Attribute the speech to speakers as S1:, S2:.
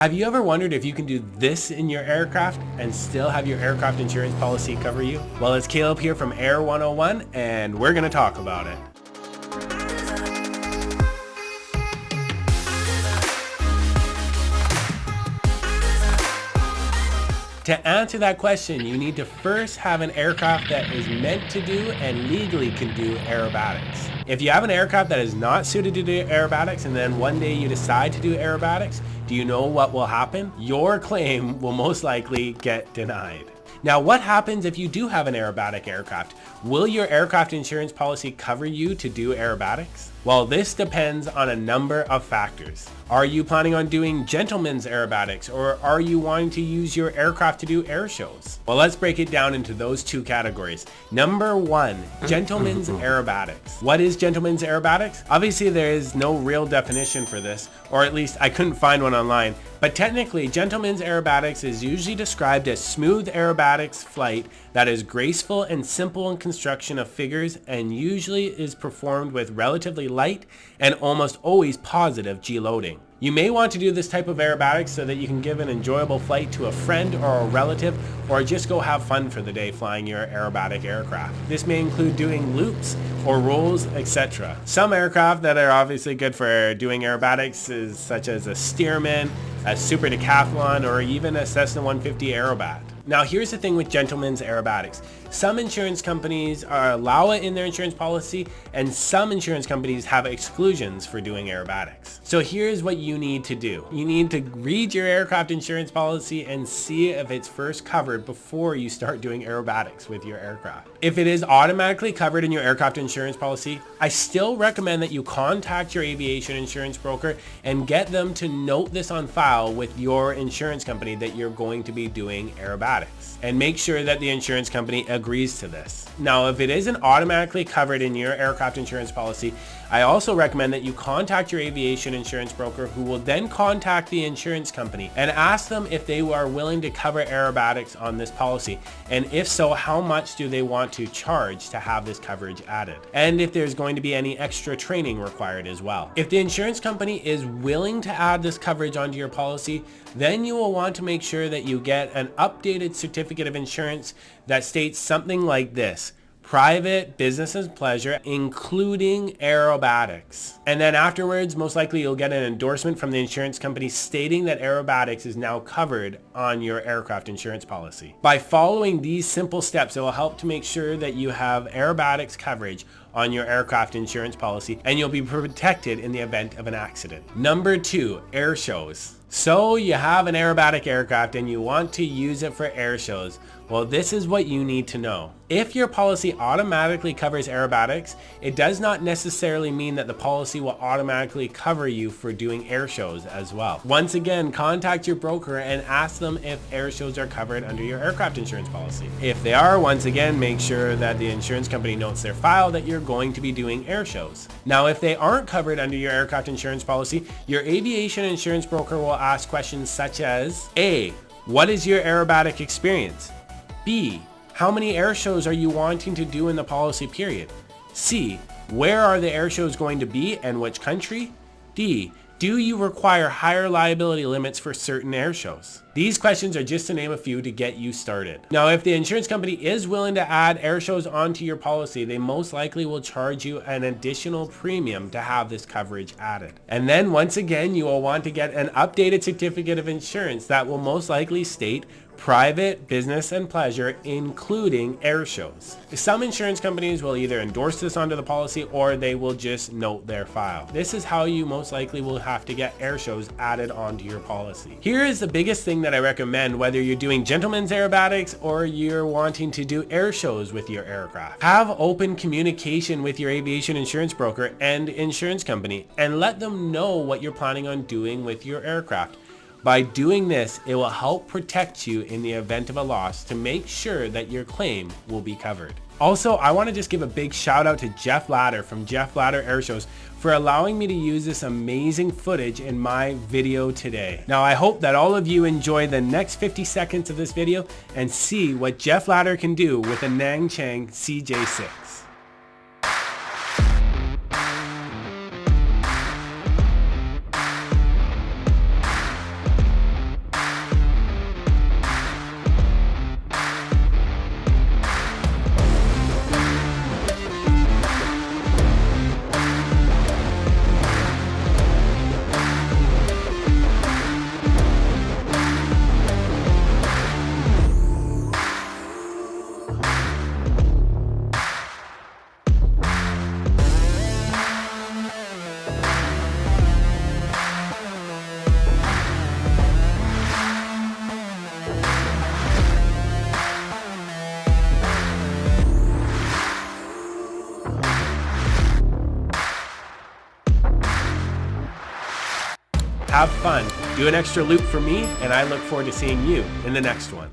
S1: Have you ever wondered if you can do this in your aircraft and still have your aircraft insurance policy cover you? Well, it's Caleb here from Air 101 and we're going to talk about it. To answer that question, you need to first have an aircraft that is meant to do and legally can do aerobatics. If you have an aircraft that is not suited to do aerobatics and then one day you decide to do aerobatics, do you know what will happen? Your claim will most likely get denied. Now, what happens if you do have an aerobatic aircraft? Will your aircraft insurance policy cover you to do aerobatics? Well, this depends on a number of factors. Are you planning on doing gentlemen's aerobatics, or are you wanting to use your aircraft to do air shows? Well, let's break it down into those two categories. Number one, gentlemen's aerobatics. What is gentlemen's aerobatics? Obviously, there is no real definition for this, or at least I couldn't find one online. But technically, gentlemen's aerobatics is usually described as smooth aerobatics flight that is graceful and simple in construction of figures and usually is performed with relatively light and almost always positive G-loading. You may want to do this type of aerobatics so that you can give an enjoyable flight to a friend or a relative, or just go have fun for the day flying your aerobatic aircraft. This may include doing loops or rolls, etc. Some aircraft that are obviously good for doing aerobatics is such as a Stearman, a Super Decathlon, or even a Cessna 150 Aerobat. Now, here's the thing with gentlemen's aerobatics. Some insurance companies allow it in their insurance policy, and some insurance companies have exclusions for doing aerobatics. So here's what you need to do. You need to read your aircraft insurance policy and see if it's first covered before you start doing aerobatics with your aircraft. If it is automatically covered in your aircraft insurance policy, I still recommend that you contact your aviation insurance broker and get them to note this on file with your insurance company that you're going to be doing aerobatics, and make sure that the insurance company agrees to this. Now, if it isn't automatically covered in your aircraft insurance policy, I also recommend that you contact your aviation insurance broker, who will then contact the insurance company and ask them if they are willing to cover aerobatics on this policy, and if so, how much do they want to charge to have this coverage added, and if there's going to be any extra training required as well. If the insurance company is willing to add this coverage onto your policy, then you will want to make sure that you get an updated certificate of insurance that states something like this: private, business and pleasure, including aerobatics. And then afterwards, most likely you'll get an endorsement from the insurance company stating that aerobatics is now covered on your aircraft insurance policy. By following these simple steps, it will help to make sure that you have aerobatics coverage on your aircraft insurance policy, and you'll be protected in the event of an accident. Number two, air shows. So you have an aerobatic aircraft and you want to use it for air shows. Well, this is what you need to know. If your policy automatically covers aerobatics, it does not necessarily mean that the policy will automatically cover you for doing air shows as well. Once again, contact your broker and ask them if air shows are covered under your aircraft insurance policy. If they are, once again, make sure that the insurance company notes their file that you're going to be doing air shows. Now, if they aren't covered under your aircraft insurance policy, your aviation insurance broker will ask questions such as: A, what is your aerobatic experience? B, how many air shows are you wanting to do in the policy period? C, where are the air shows going to be and which country? D, do you require higher liability limits for certain air shows? These questions are just to name a few to get you started. Now, if the insurance company is willing to add air shows onto your policy, they most likely will charge you an additional premium to have this coverage added. And then once again, you will want to get an updated certificate of insurance that will most likely state private, business, and pleasure, including air shows. Some insurance companies will either endorse this onto the policy or they will just note their file. This is how you most likely will have to get air shows added onto your policy. Here is the biggest thing that I recommend, whether you're doing gentlemen's aerobatics or you're wanting to do air shows with your aircraft. Have open communication with your aviation insurance broker and insurance company and let them know what you're planning on doing with your aircraft. By doing this, it will help protect you in the event of a loss to make sure that your claim will be covered. Also, I want to just give a big shout out to Geoff Latter from Geoff Latter Airshows for allowing me to use this amazing footage in my video today. Now, I hope that all of you enjoy the next 50 seconds of this video and see what Geoff Latter can do with a Nanchang CJ-6. have fun, do an extra loop for me, and I look forward to seeing you in the next one.